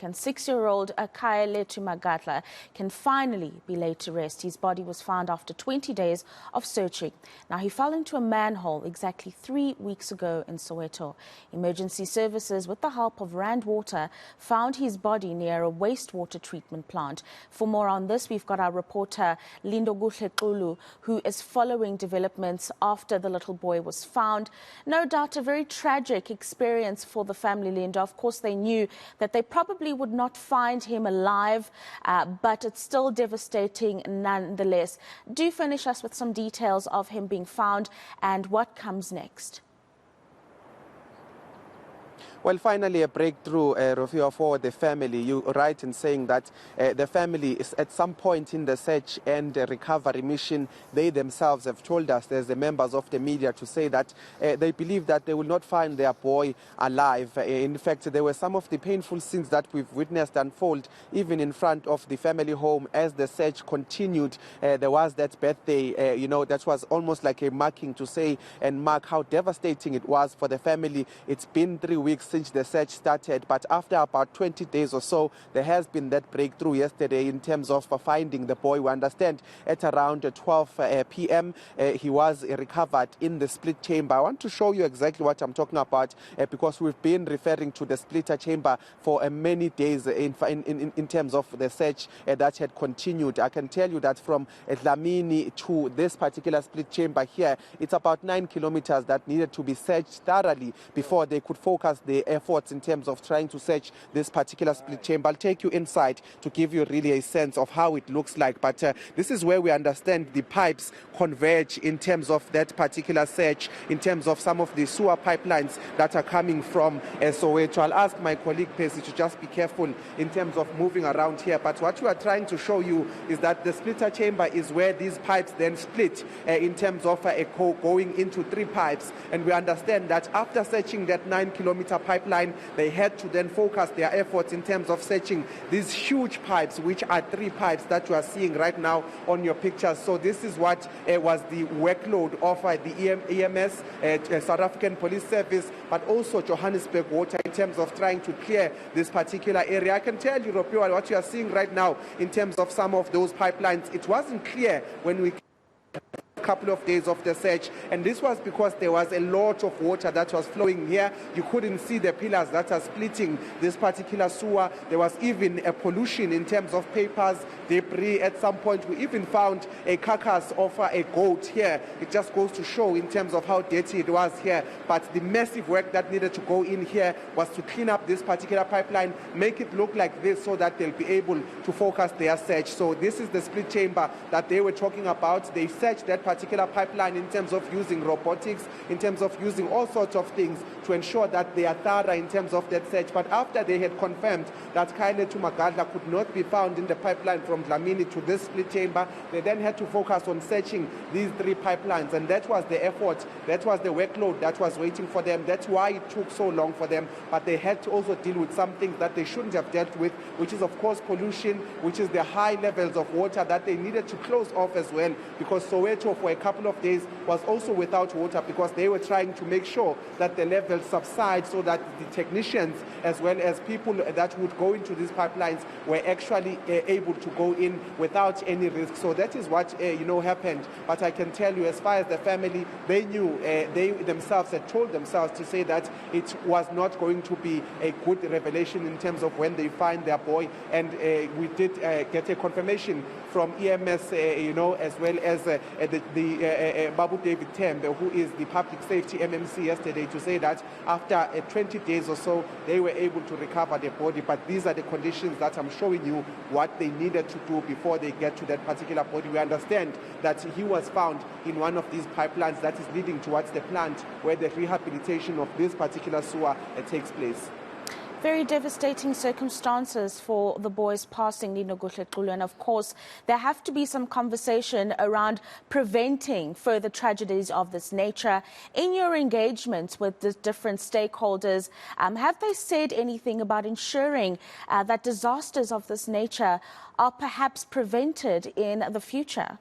And 6-year-old Akayeletu Magatla can finally be laid to rest. His body was found after 20 days of searching. Now, he fell into a manhole exactly 3 weeks ago in Soweto. Emergency services, with the help of Rand Water, found his body near a wastewater treatment plant. For more on this, we've got our reporter Lindo Guhle, who is following developments after the little boy was found. No doubt a very tragic experience for the family, Lindo. Of course, they knew that they probably would not find him alive, but it's still devastating nonetheless. Do finish us with some details of him being found and what comes next. Well, finally, a breakthrough, Rufio, for the family. You're right in saying that the family is at some point in the search and recovery mission. They themselves have told us, there's the members of the media, to say that they believe that they will not find their boy alive. In fact, there were some of the painful scenes that we've witnessed unfold even in front of the family home as the search continued. There was that birthday, that was almost like a marking to say and mark how devastating it was for the family. It's been 3 weeks since the search started, but after about 20 days or so, there has been that breakthrough yesterday in terms of finding the boy. We understand at around 12 p.m. He was recovered in the split chamber. I want to show you exactly what I'm talking about because we've been referring to the splitter chamber for many days in terms of the search that had continued. I can tell you that from Dlamini to this particular split chamber here, it's about 9 kilometers that needed to be searched thoroughly before they could focus the efforts in terms of trying to search this particular split chamber. I'll take you inside to give you really a sense of how it looks like. But this is where we understand the pipes converge in terms of that particular search, in terms of some of the sewer pipelines that are coming from Soweto. I'll ask my colleague Pesi to just be careful in terms of moving around here. But what we are trying to show you is that the splitter chamber is where these pipes then split in terms of going into 3 pipes. And we understand that after searching that 9-kilometer pipeline, they had to then focus their efforts in terms of searching these huge pipes, which are 3 pipes that you are seeing right now on your pictures. So this is what was the workload of the EMS, South African Police Service, but also Johannesburg Water in terms of trying to clear this particular area. I can tell you, Ropio, what you are seeing right now in terms of some of those pipelines, it wasn't clear when we couple of days of the search, and this was because there was a lot of water that was flowing here. You couldn't see the pillars that are splitting this particular sewer. There was even a pollution in terms of papers, debris. At some point we even found a carcass of a goat here. It just goes to show in terms of how dirty it was here. But the massive work that needed to go in here was to clean up this particular pipeline, make it look like this so that they'll be able to focus their search. So this is the split chamber that they were talking about. They searched that particular pipeline in terms of using robotics, in terms of using all sorts of things to ensure that they are thorough in terms of that search. But after they had confirmed that Akayeletu Magatla could not be found in the pipeline from Dlamini to this split chamber, they then had to focus on searching these 3 pipelines, and that was the effort, that was the workload that was waiting for them. That's why it took so long for them. But they had to also deal with some things that they shouldn't have dealt with, which is of course pollution, which is the high levels of water that they needed to close off as well, because Soweto for a couple of days was also without water because they were trying to make sure that the levels subside so that the technicians as well as people that would go into these pipelines were actually able to go in without any risk. So that is what happened. But I can tell you, as far as the family, they knew, they themselves had told themselves to say that it was not going to be a good revelation in terms of when they find their boy. And we did get a confirmation from EMS, as well as the Babu David Tembe, who is the public safety MMC, yesterday, to say that after 20 days or so, they were able to recover the body. But these are the conditions that I'm showing you what they needed to do before they get to that particular body. We understand that he was found in one of these pipelines that is leading towards the plant where the rehabilitation of this particular sewer takes place. Very devastating circumstances for the boy's passing, Lino Guhle, and of course there have to be some conversation around preventing further tragedies of this nature. In your engagements with the different stakeholders, have they said anything about ensuring that disasters of this nature are perhaps prevented in the future?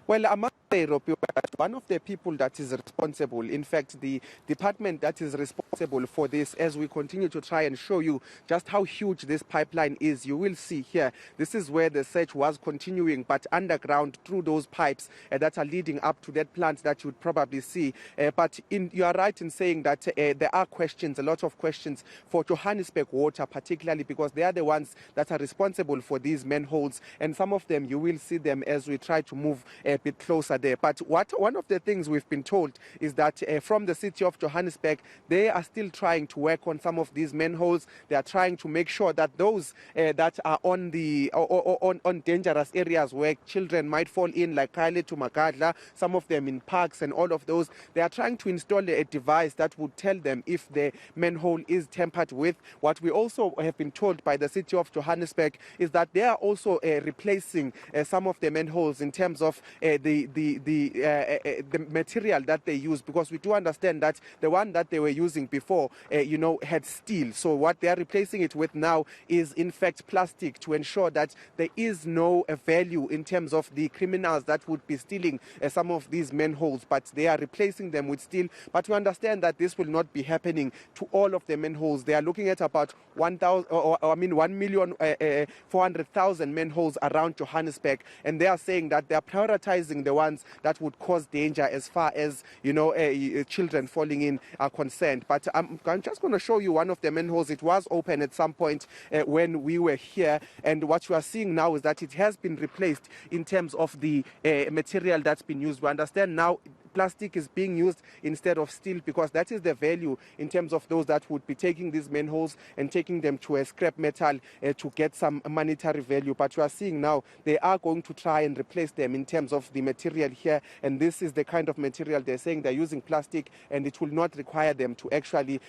Well, say, Ropio, that one of the people that is responsible, in fact, the department that is responsible for this, as we continue to try and show you just how huge this pipeline is, you will see here, this is where the search was continuing, but underground through those pipes that are leading up to that plant that you would probably see. But you are right in saying that there are questions, a lot of questions for Johannesburg Water, particularly because they are the ones that are responsible for these manholes, and some of them you will see them as we try to move a bit closer there. But one of the things we've been told is that from the city of Johannesburg, they are still trying to work on some of these manholes. They are trying to make sure that those that are on the on dangerous areas where children might fall in, like Kaile to Magadla, some of them in parks and all of those, they are trying to install a device that would tell them if the manhole is tampered with. What we also have been told by the city of Johannesburg is that they are also replacing some of the manholes in terms of the material that they use, because we do understand that the one that they were using before, had steel. So what they are replacing it with now is in fact plastic, to ensure that there is no value in terms of the criminals that would be stealing some of these manholes, but they are replacing them with steel. But we understand that this will not be happening to all of the manholes. They are looking at about 1,400,000 manholes around Johannesburg, and they are saying that they are prioritizing the ones that would cause danger as far as children falling in are concerned. But I'm just going to show you one of the manholes. It was open at some point when we were here, and what you are seeing now is that it has been replaced in terms of the material that's been used. We understand now plastic is being used instead of steel, because that is the value in terms of those that would be taking these manholes and taking them to a scrap metal to get some monetary value. But you are seeing now they are going to try and replace them in terms of the material here, and this is the kind of material they're saying they're using plastic, and it will not require them to actually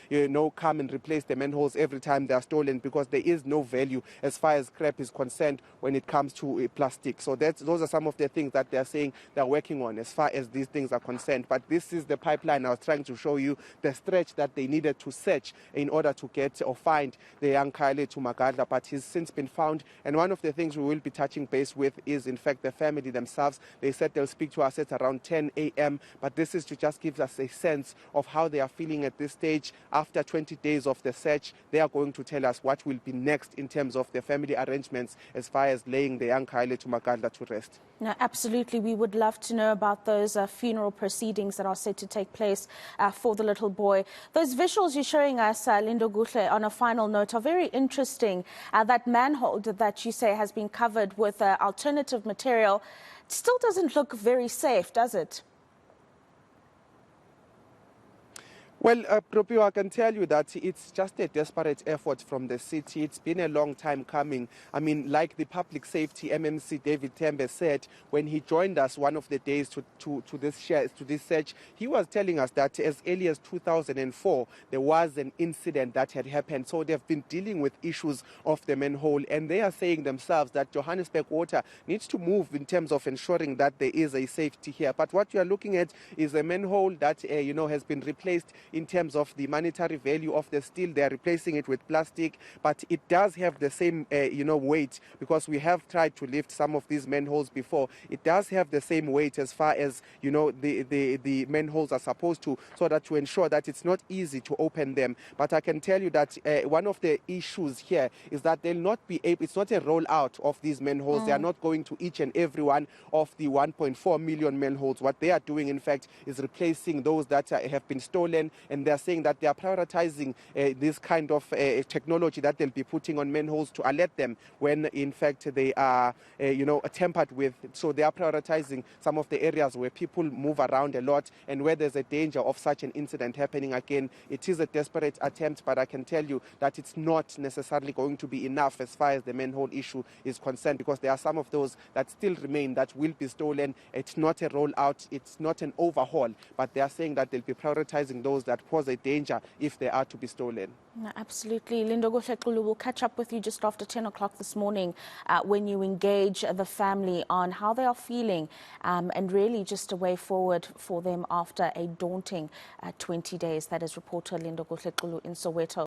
come and replace the manholes every time they are stolen, because there is no value as far as scrap is concerned when it comes to plastic. So those are some of the things that they're saying they're working on as far as these things are concerned. But this is the pipeline I was trying to show you, the stretch that they needed to search in order to get or find the young Kaile to Magadla, but he's since been found. And one of the things we will be touching base with is, in fact, the family themselves. They said they'll speak to us at around 10 a.m., but this is to just give us a sense of how they are feeling at this stage. After 20 days of the search, they are going to tell us what will be next in terms of the family arrangements as far as laying the young Kaile to Magadla to rest. No, absolutely. We would love to know about those funeral proceedings that are set to take place for the little boy. Those visuals you're showing us, Lindo Guhle, on a final note, are very interesting. That manhole that you say has been covered with alternative material still doesn't look very safe, does it? Well, Propio, I can tell you that it's just a desperate effort from the city. It's been a long time coming. I mean, like the public safety MMC David Tembe said when he joined us one of the days to this search, he was telling us that as early as 2004, there was an incident that had happened. So they've been dealing with issues of the manhole, and they are saying themselves that Johannesburg Water needs to move in terms of ensuring that there is a safety here. But what you are looking at is a manhole that has been replaced in terms of the monetary value of the steel. They are replacing it with plastic, but it does have the same weight, because we have tried to lift some of these manholes before. It does have the same weight as far as the manholes are supposed to, so that to ensure that it's not easy to open them. But I can tell you that one of the issues here is that they'll not be able, it's not a rollout of these manholes. They are not going to each and every one of the 1.4 million manholes. What they are doing, in fact, is replacing those that have been stolen, and they're saying that they are prioritizing this kind of technology that they'll be putting on manholes to alert them when, in fact, they are, tampered with. So they are prioritizing some of the areas where people move around a lot and where there's a danger of such an incident happening again. It is a desperate attempt, but I can tell you that it's not necessarily going to be enough as far as the manhole issue is concerned, because there are some of those that still remain that will be stolen. It's not a rollout, it's not an overhaul, but they are saying that they'll be prioritizing those that pose a danger if they are to be stolen. No, absolutely. Lindo Guhle, we'll catch up with you just after 10 o'clock this morning when you engage the family on how they are feeling and really just a way forward for them after a daunting 20 days. That is reporter Lindo Guhle in Soweto.